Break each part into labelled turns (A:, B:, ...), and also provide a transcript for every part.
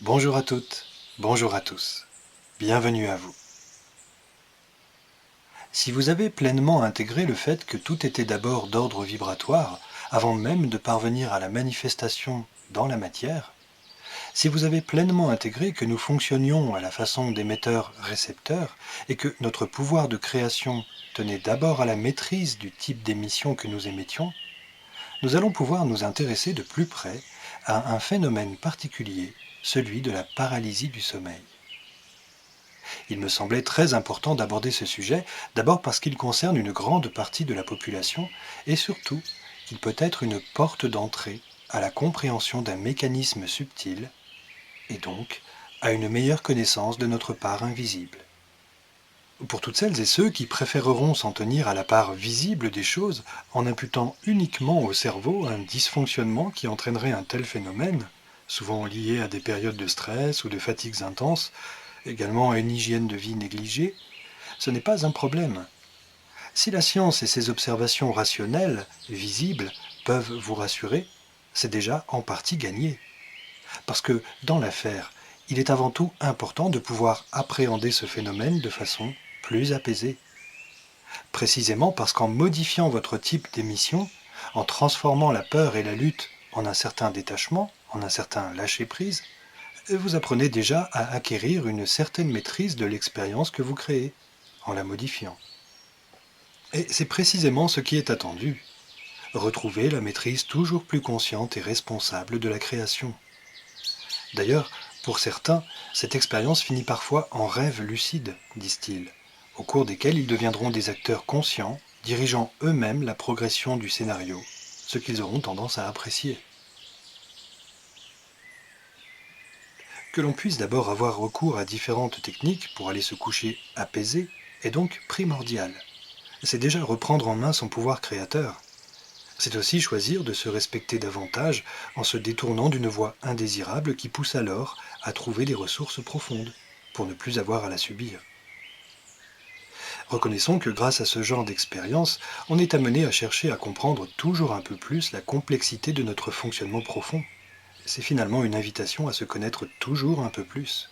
A: Bonjour à toutes, bonjour à tous, bienvenue à vous. Si vous avez pleinement intégré le fait que tout était d'abord d'ordre vibratoire, avant même de parvenir à la manifestation dans la matière, si vous avez pleinement intégré que nous fonctionnions à la façon d'émetteurs-récepteurs et que notre pouvoir de création tenait d'abord à la maîtrise du type d'émission que nous émettions, nous allons pouvoir nous intéresser de plus près à un phénomène particulier, celui de la paralysie du sommeil. Il me semblait très important d'aborder ce sujet, d'abord parce qu'il concerne une grande partie de la population, et surtout qu'il peut être une porte d'entrée à la compréhension d'un mécanisme subtil, et donc à une meilleure connaissance de notre part invisible. Pour toutes celles et ceux qui préféreront s'en tenir à la part visible des choses en imputant uniquement au cerveau un dysfonctionnement qui entraînerait un tel phénomène, souvent lié à des périodes de stress ou de fatigues intenses, également à une hygiène de vie négligée, ce n'est pas un problème. Si la science et ses observations rationnelles, visibles, peuvent vous rassurer, c'est déjà en partie gagné. Parce que, dans l'affaire, il est avant tout important de pouvoir appréhender ce phénomène de façon plus apaisée. Précisément parce qu'en modifiant votre type d'émission, en transformant la peur et la lutte en un certain détachement, en un certain lâcher-prise, vous apprenez déjà à acquérir une certaine maîtrise de l'expérience que vous créez, en la modifiant. Et c'est précisément ce qui est attendu. Retrouver la maîtrise toujours plus consciente et responsable de la création. D'ailleurs, pour certains, cette expérience finit parfois en rêve lucide, disent-ils, au cours desquels ils deviendront des acteurs conscients, dirigeant eux-mêmes la progression du scénario, ce qu'ils auront tendance à apprécier. Que l'on puisse d'abord avoir recours à différentes techniques pour aller se coucher apaisé est donc primordial. C'est déjà reprendre en main son pouvoir créateur. C'est aussi choisir de se respecter davantage en se détournant d'une voie indésirable qui pousse alors à trouver des ressources profondes, pour ne plus avoir à la subir. Reconnaissons que grâce à ce genre d'expérience, on est amené à chercher à comprendre toujours un peu plus la complexité de notre fonctionnement profond. C'est finalement une invitation à se connaître toujours un peu plus.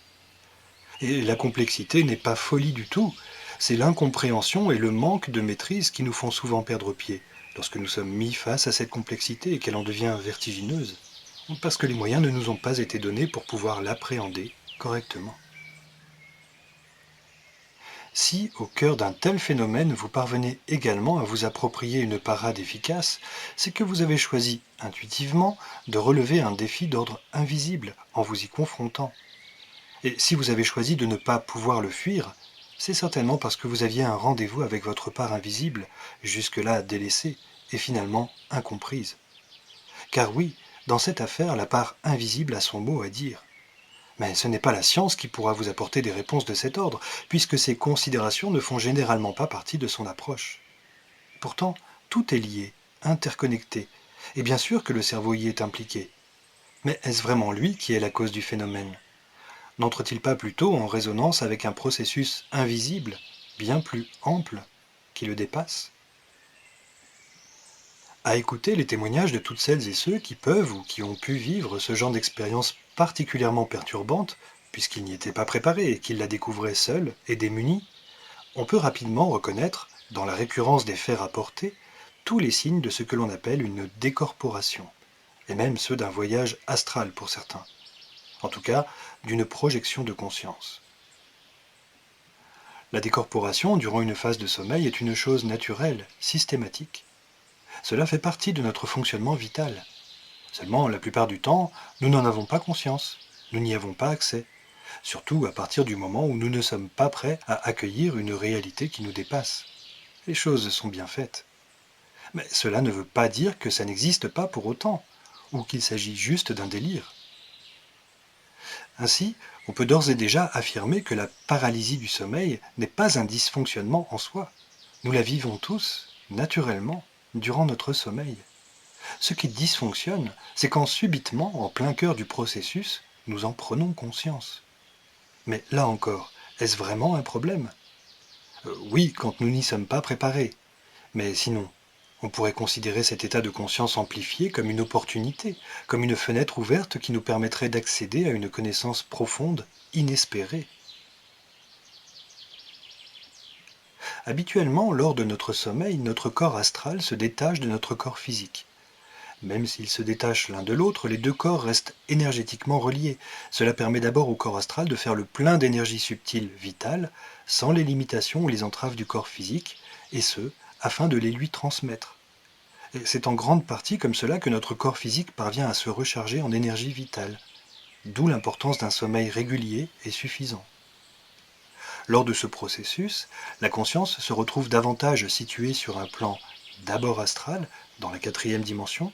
A: Et la complexité n'est pas folie du tout, c'est l'incompréhension et le manque de maîtrise qui nous font souvent perdre pied, lorsque nous sommes mis face à cette complexité et qu'elle en devient vertigineuse, parce que les moyens ne nous ont pas été donnés pour pouvoir l'appréhender correctement. Si, au cœur d'un tel phénomène, vous parvenez également à vous approprier une parade efficace, c'est que vous avez choisi, intuitivement, de relever un défi d'ordre invisible en vous y confrontant. Et si vous avez choisi de ne pas pouvoir le fuir, c'est certainement parce que vous aviez un rendez-vous avec votre part invisible, jusque-là délaissée et finalement incomprise. Car oui, dans cette affaire, la part invisible a son mot à dire. Mais ce n'est pas la science qui pourra vous apporter des réponses de cet ordre, puisque ces considérations ne font généralement pas partie de son approche. Pourtant, tout est lié, interconnecté, et bien sûr que le cerveau y est impliqué. Mais est-ce vraiment lui qui est la cause du phénomène? N'entre-t-il pas plutôt en résonance avec un processus invisible, bien plus ample, qui le dépasse? À écouter les témoignages de toutes celles et ceux qui peuvent ou qui ont pu vivre ce genre d'expérience particulièrement perturbante, puisqu'ils n'y étaient pas préparés et qu'ils la découvraient seuls et démunis, on peut rapidement reconnaître, dans la récurrence des faits rapportés, tous les signes de ce que l'on appelle une décorporation, et même ceux d'un voyage astral pour certains, en tout cas d'une projection de conscience. La décorporation durant une phase de sommeil est une chose naturelle, systématique. Cela fait partie de notre fonctionnement vital. Seulement, la plupart du temps, nous n'en avons pas conscience, nous n'y avons pas accès, surtout à partir du moment où nous ne sommes pas prêts à accueillir une réalité qui nous dépasse. Les choses sont bien faites. Mais cela ne veut pas dire que ça n'existe pas pour autant, ou qu'il s'agit juste d'un délire. Ainsi, on peut d'ores et déjà affirmer que la paralysie du sommeil n'est pas un dysfonctionnement en soi. Nous la vivons tous, naturellement, durant notre sommeil. Ce qui dysfonctionne, c'est quand subitement, en plein cœur du processus, nous en prenons conscience. Mais là encore, est-ce vraiment un problème? Oui, quand nous n'y sommes pas préparés. Mais sinon, On pourrait considérer cet état de conscience amplifié comme une opportunité, comme une fenêtre ouverte qui nous permettrait d'accéder à une connaissance profonde, inespérée. Habituellement, lors de notre sommeil, notre corps astral se détache de notre corps physique. Même s'ils se détachent l'un de l'autre, les deux corps restent énergétiquement reliés. Cela permet d'abord au corps astral de faire le plein d'énergie subtile vitale, sans les limitations ou les entraves du corps physique, et ce, afin de les lui transmettre. Et c'est en grande partie comme cela que notre corps physique parvient à se recharger en énergie vitale, d'où l'importance d'un sommeil régulier et suffisant. Lors de ce processus, la conscience se retrouve davantage située sur un plan d'abord astral, dans la quatrième dimension,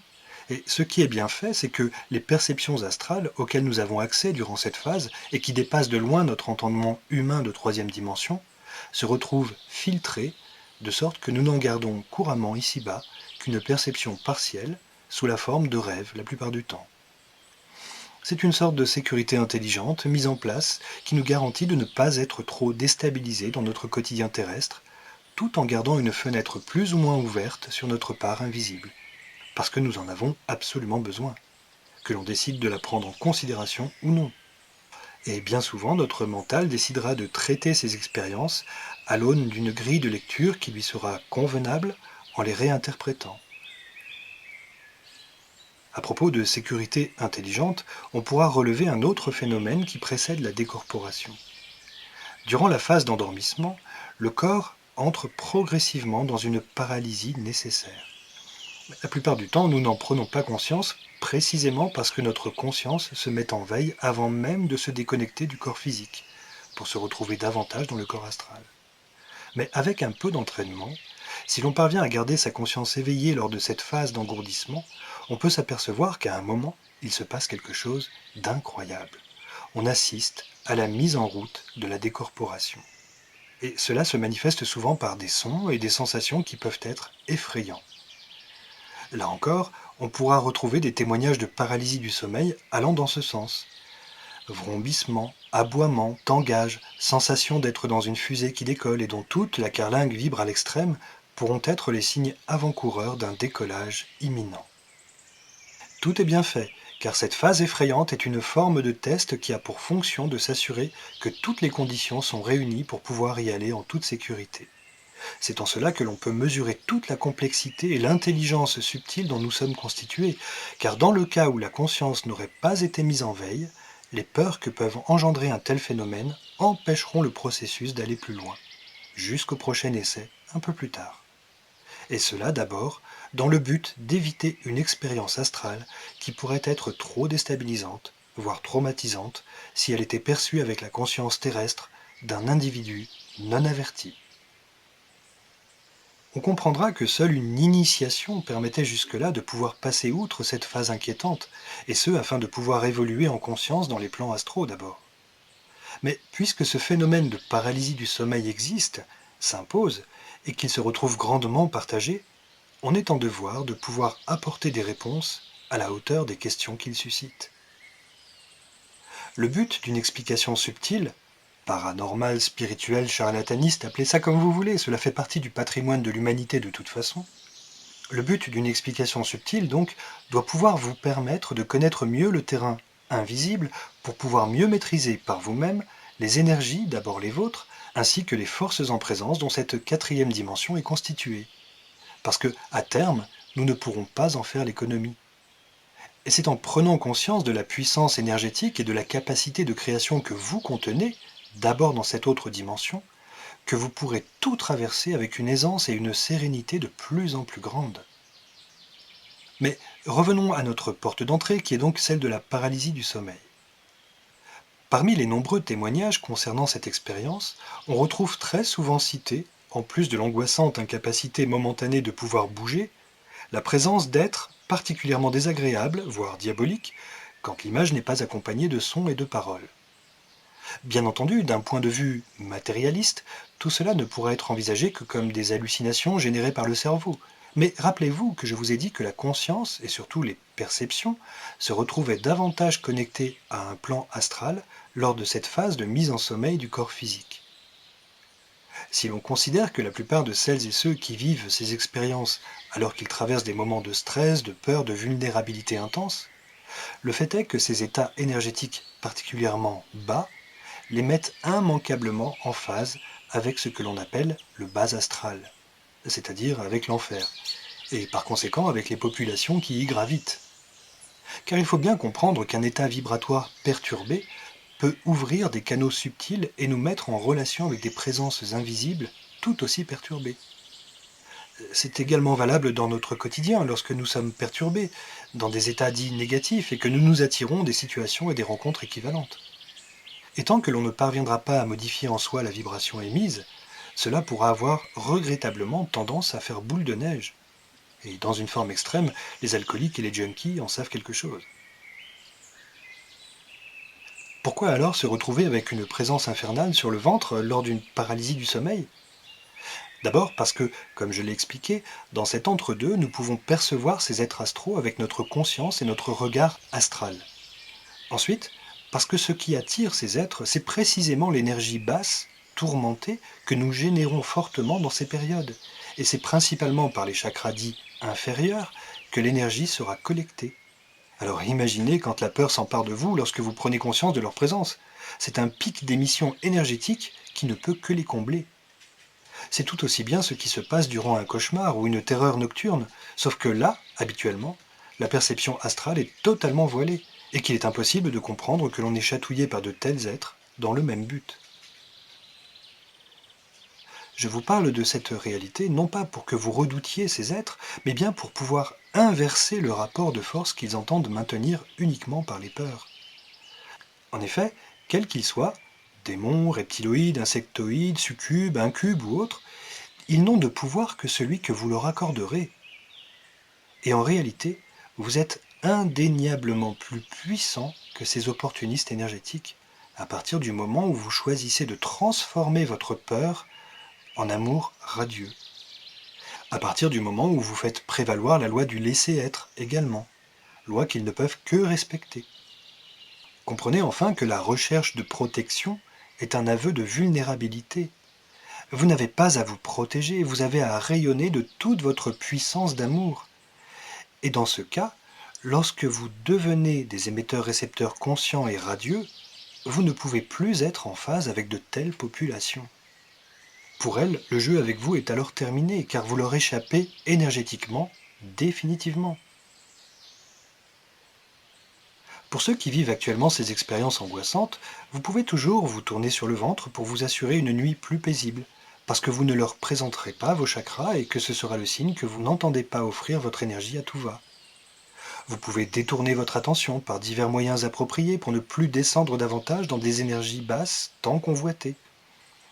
A: et ce qui est bien fait, c'est que les perceptions astrales auxquelles nous avons accès durant cette phase, et qui dépassent de loin notre entendement humain de troisième dimension, se retrouvent filtrées, de sorte que nous n'en gardons couramment ici-bas qu'une perception partielle, sous la forme de rêves la plupart du temps. C'est une sorte de sécurité intelligente mise en place qui nous garantit de ne pas être trop déstabilisés dans notre quotidien terrestre, tout en gardant une fenêtre plus ou moins ouverte sur notre part invisible, parce que nous en avons absolument besoin, que l'on décide de la prendre en considération ou non. Et bien souvent, notre mental décidera de traiter ces expériences à l'aune d'une grille de lecture qui lui sera convenable en les réinterprétant. À propos de sécurité intelligente, on pourra relever un autre phénomène qui précède la décorporation. Durant la phase d'endormissement, le corps entre progressivement dans une paralysie nécessaire. La plupart du temps, nous n'en prenons pas conscience précisément parce que notre conscience se met en veille avant même de se déconnecter du corps physique, pour se retrouver davantage dans le corps astral. Mais avec un peu d'entraînement, si l'on parvient à garder sa conscience éveillée lors de cette phase d'engourdissement, on peut s'apercevoir qu'à un moment, il se passe quelque chose d'incroyable. On assiste à la mise en route de la décorporation. Et cela se manifeste souvent par des sons et des sensations qui peuvent être effrayants. Là encore, on pourra retrouver des témoignages de paralysie du sommeil allant dans ce sens. Vrombissements, aboiements, tangages, sensation d'être dans une fusée qui décolle et dont toute la carlingue vibre à l'extrême pourront être les signes avant-coureurs d'un décollage imminent. Tout est bien fait, car cette phase effrayante est une forme de test qui a pour fonction de s'assurer que toutes les conditions sont réunies pour pouvoir y aller en toute sécurité. C'est en cela que l'on peut mesurer toute la complexité et l'intelligence subtile dont nous sommes constitués, car dans le cas où la conscience n'aurait pas été mise en veille, les peurs que peuvent engendrer un tel phénomène empêcheront le processus d'aller plus loin, jusqu'au prochain essai, un peu plus tard. Et cela d'abord dans le but d'éviter une expérience astrale qui pourrait être trop déstabilisante, voire traumatisante, si elle était perçue avec la conscience terrestre d'un individu non averti. On comprendra que seule une initiation permettait jusque-là de pouvoir passer outre cette phase inquiétante, et ce afin de pouvoir évoluer en conscience dans les plans astraux d'abord. Mais puisque ce phénomène de paralysie du sommeil existe, s'impose, et qu'il se retrouve grandement partagé, on est en devoir de pouvoir apporter des réponses à la hauteur des questions qu'il suscite. Le but d'une explication subtile, paranormale, spirituelle, charlataniste, appelez ça comme vous voulez, cela fait partie du patrimoine de l'humanité de toute façon. Le but d'une explication subtile, donc, doit pouvoir vous permettre de connaître mieux le terrain invisible pour pouvoir mieux maîtriser par vous-même les énergies, d'abord les vôtres, ainsi que les forces en présence dont cette quatrième dimension est constituée. Parce que, à terme, nous ne pourrons pas en faire l'économie. Et c'est en prenant conscience de la puissance énergétique et de la capacité de création que vous contenez, d'abord dans cette autre dimension, que vous pourrez tout traverser avec une aisance et une sérénité de plus en plus grandes. Mais revenons à notre porte d'entrée qui est donc celle de la paralysie du sommeil. Parmi les nombreux témoignages concernant cette expérience, on retrouve très souvent cité, en plus de l'angoissante incapacité momentanée de pouvoir bouger, la présence d'êtres particulièrement désagréables, voire diaboliques, quand l'image n'est pas accompagnée de sons et de paroles. Bien entendu, d'un point de vue matérialiste, tout cela ne pourra être envisagé que comme des hallucinations générées par le cerveau. Mais rappelez-vous que je vous ai dit que la conscience, et surtout les perceptions, se retrouvaient davantage connectées à un plan astral lors de cette phase de mise en sommeil du corps physique. Si l'on considère que la plupart de celles et ceux qui vivent ces expériences alors qu'ils traversent des moments de stress, de peur, de vulnérabilité intense, le fait est que ces états énergétiques particulièrement bas les mettent immanquablement en phase avec ce que l'on appelle le bas astral, c'est-à-dire avec l'enfer, et par conséquent avec les populations qui y gravitent. Car il faut bien comprendre qu'un état vibratoire perturbé peut ouvrir des canaux subtils et nous mettre en relation avec des présences invisibles tout aussi perturbées. C'est également valable dans notre quotidien lorsque nous sommes perturbés, dans des états dits négatifs et que nous nous attirons des situations et des rencontres équivalentes. Et tant que l'on ne parviendra pas à modifier en soi la vibration émise, cela pourra avoir regrettablement tendance à faire boule de neige. Et dans une forme extrême, les alcooliques et les junkies en savent quelque chose. Pourquoi alors se retrouver avec une présence infernale sur le ventre lors d'une paralysie du sommeil? D'abord parce que, comme je l'ai expliqué, dans cet entre-deux, nous pouvons percevoir ces êtres astraux avec notre conscience et notre regard astral. Ensuite, parce que ce qui attire ces êtres, c'est précisément l'énergie basse, tourmentée, que nous générons fortement dans ces périodes. Et c'est principalement par les chakras dits inférieurs que l'énergie sera collectée. Alors imaginez quand la peur s'empare de vous lorsque vous prenez conscience de leur présence. C'est un pic d'émission énergétique qui ne peut que les combler. C'est tout aussi bien ce qui se passe durant un cauchemar ou une terreur nocturne, sauf que là, habituellement, la perception astrale est totalement voilée, et qu'il est impossible de comprendre que l'on est chatouillé par de tels êtres dans le même but. Je vous parle de cette réalité non pas pour que vous redoutiez ces êtres, mais bien pour pouvoir inverser le rapport de force qu'ils entendent maintenir uniquement par les peurs. En effet, quels qu'ils soient, démons, reptiloïdes, insectoïdes, succubes, incubes ou autres, ils n'ont de pouvoir que celui que vous leur accorderez. Et en réalité, vous êtes indéniablement plus puissant que ces opportunistes énergétiques à partir du moment où vous choisissez de transformer votre peur en amour radieux. À partir du moment où vous faites prévaloir la loi du laisser-être également, loi qu'ils ne peuvent que respecter. Comprenez enfin que la recherche de protection est un aveu de vulnérabilité. Vous n'avez pas à vous protéger, vous avez à rayonner de toute votre puissance d'amour. Et dans ce cas, lorsque vous devenez des émetteurs-récepteurs conscients et radieux, vous ne pouvez plus être en phase avec de telles populations. Pour elles, le jeu avec vous est alors terminé, car vous leur échappez énergétiquement, définitivement. Pour ceux qui vivent actuellement ces expériences angoissantes, vous pouvez toujours vous tourner sur le ventre pour vous assurer une nuit plus paisible, parce que vous ne leur présenterez pas vos chakras et que ce sera le signe que vous n'entendez pas offrir votre énergie à tout va. Vous pouvez détourner votre attention par divers moyens appropriés pour ne plus descendre davantage dans des énergies basses tant convoitées.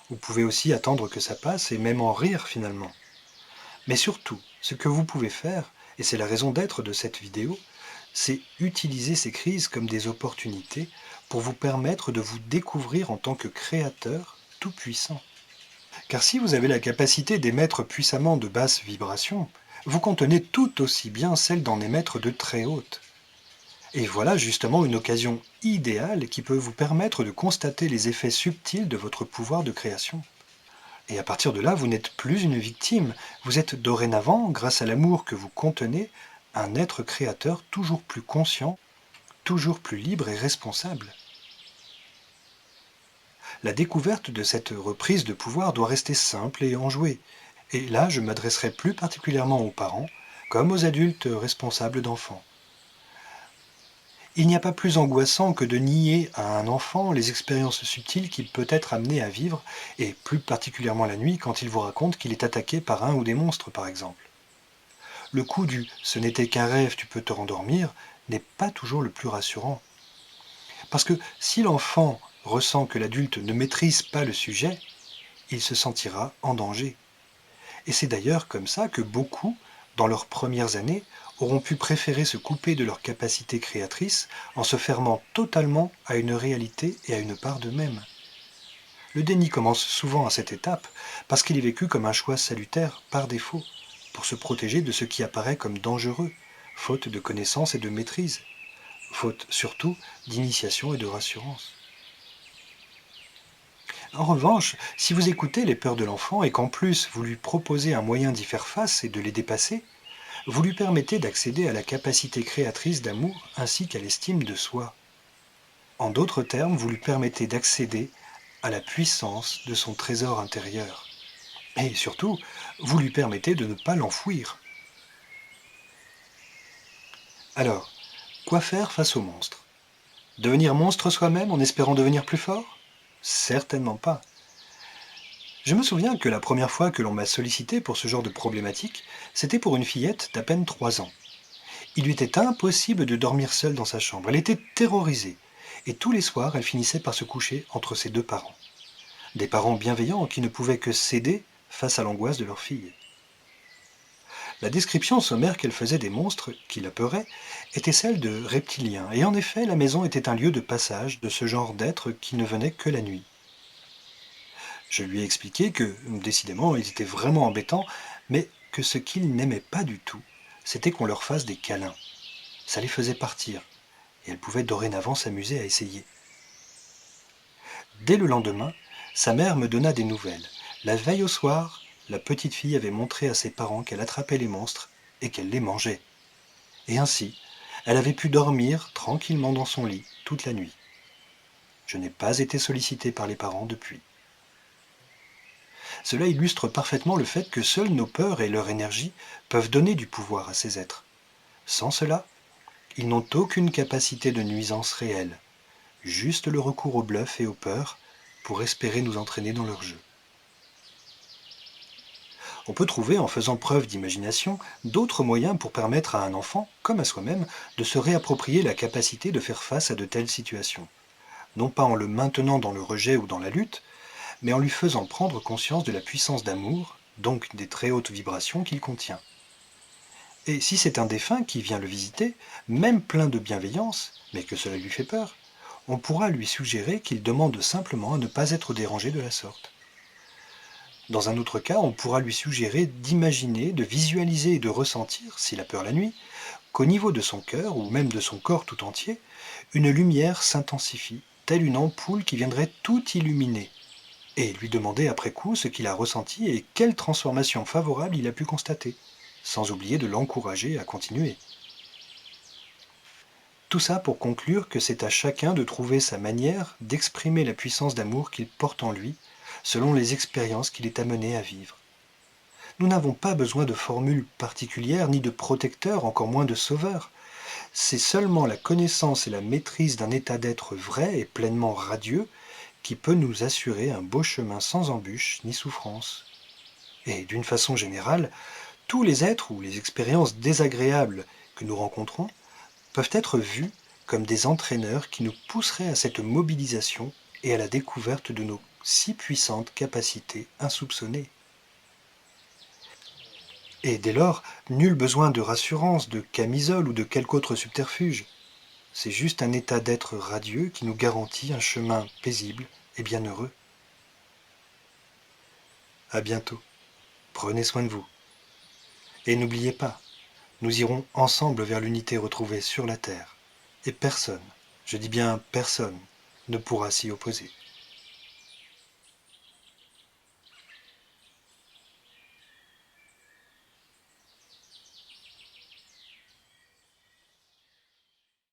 A: Vous pouvez aussi attendre que ça passe et même en rire finalement. Mais surtout, ce que vous pouvez faire, et c'est la raison d'être de cette vidéo, c'est utiliser ces crises comme des opportunités pour vous permettre de vous découvrir en tant que créateur tout-puissant. Car si vous avez la capacité d'émettre puissamment de basses vibrations, vous contenez tout aussi bien celle d'en émettre de très hautes. Et voilà justement une occasion idéale qui peut vous permettre de constater les effets subtils de votre pouvoir de création. Et à partir de là, vous n'êtes plus une victime, vous êtes dorénavant, grâce à l'amour que vous contenez, un être créateur toujours plus conscient, toujours plus libre et responsable. La découverte de cette reprise de pouvoir doit rester simple et enjouée. Et là, je m'adresserai plus particulièrement aux parents, comme aux adultes responsables d'enfants. Il n'y a pas plus angoissant que de nier à un enfant les expériences subtiles qu'il peut être amené à vivre, et plus particulièrement la nuit quand il vous raconte qu'il est attaqué par un ou des monstres par exemple. Le coup du «ce n'était qu'un rêve, tu peux te rendormir» n'est pas toujours le plus rassurant. Parce que si l'enfant ressent que l'adulte ne maîtrise pas le sujet, il se sentira en danger. Et c'est d'ailleurs comme ça que beaucoup, dans leurs premières années, auront pu préférer se couper de leur capacité créatrice en se fermant totalement à une réalité et à une part d'eux-mêmes. Le déni commence souvent à cette étape parce qu'il est vécu comme un choix salutaire par défaut, pour se protéger de ce qui apparaît comme dangereux, faute de connaissance et de maîtrise, faute surtout d'initiation et de rassurance. En revanche, si vous écoutez les peurs de l'enfant et qu'en plus vous lui proposez un moyen d'y faire face et de les dépasser, vous lui permettez d'accéder à la capacité créatrice d'amour ainsi qu'à l'estime de soi. En d'autres termes, vous lui permettez d'accéder à la puissance de son trésor intérieur. Et surtout, vous lui permettez de ne pas l'enfouir. Alors, quoi faire face au monstre? Devenir monstre soi-même en espérant devenir plus fort? Certainement pas. Je me souviens que la première fois que l'on m'a sollicité pour ce genre de problématique, c'était pour une fillette d'à peine 3 ans. Il lui était impossible de dormir seule dans sa chambre. Elle était terrorisée. Et tous les soirs, elle finissait par se coucher entre ses deux parents. Des parents bienveillants qui ne pouvaient que céder face à l'angoisse de leur fille. La description sommaire qu'elle faisait des monstres qui l'apeuraient était celle de reptiliens, et en effet la maison était un lieu de passage de ce genre d'êtres qui ne venaient que la nuit. Je lui ai expliqué que, décidément, ils étaient vraiment embêtants, mais que ce qu'ils n'aimaient pas du tout, c'était qu'on leur fasse des câlins. Ça les faisait partir, et elle pouvait dorénavant s'amuser à essayer. Dès le lendemain, sa mère me donna des nouvelles. La veille au soir, la petite fille avait montré à ses parents qu'elle attrapait les monstres et qu'elle les mangeait. Et ainsi, elle avait pu dormir tranquillement dans son lit toute la nuit. Je n'ai pas été sollicité par les parents depuis. Cela illustre parfaitement le fait que seules nos peurs et leur énergie peuvent donner du pouvoir à ces êtres. Sans cela, ils n'ont aucune capacité de nuisance réelle, juste le recours au bluff et aux peurs pour espérer nous entraîner dans leur jeu. On peut trouver, en faisant preuve d'imagination, d'autres moyens pour permettre à un enfant, comme à soi-même, de se réapproprier la capacité de faire face à de telles situations. Non pas en le maintenant dans le rejet ou dans la lutte, mais en lui faisant prendre conscience de la puissance d'amour, donc des très hautes vibrations qu'il contient. Et si c'est un défunt qui vient le visiter, même plein de bienveillance, mais que cela lui fait peur, on pourra lui suggérer qu'il demande simplement à ne pas être dérangé de la sorte. Dans un autre cas, on pourra lui suggérer d'imaginer, de visualiser et de ressentir, s'il a peur la nuit, qu'au niveau de son cœur, ou même de son corps tout entier, une lumière s'intensifie, telle une ampoule qui viendrait tout illuminer, et lui demander après coup ce qu'il a ressenti et quelle transformation favorable il a pu constater, sans oublier de l'encourager à continuer. Tout ça pour conclure que c'est à chacun de trouver sa manière d'exprimer la puissance d'amour qu'il porte en lui, selon les expériences qu'il est amené à vivre. Nous n'avons pas besoin de formules particulières, ni de protecteurs, encore moins de sauveurs. C'est seulement la connaissance et la maîtrise d'un état d'être vrai et pleinement radieux qui peut nous assurer un beau chemin sans embûches ni souffrance. Et d'une façon générale, tous les êtres ou les expériences désagréables que nous rencontrons peuvent être vus comme des entraîneurs qui nous pousseraient à cette mobilisation et à la découverte de nos si puissantes capacités insoupçonnées. Et dès lors, nul besoin de rassurance, de camisole ou de quelque autre subterfuge. C'est juste un état d'être radieux qui nous garantit un chemin paisible et bienheureux. À bientôt. Prenez soin de vous. Et n'oubliez pas, nous irons ensemble vers l'unité retrouvée sur la Terre. Et personne, je dis bien personne, ne pourra s'y opposer.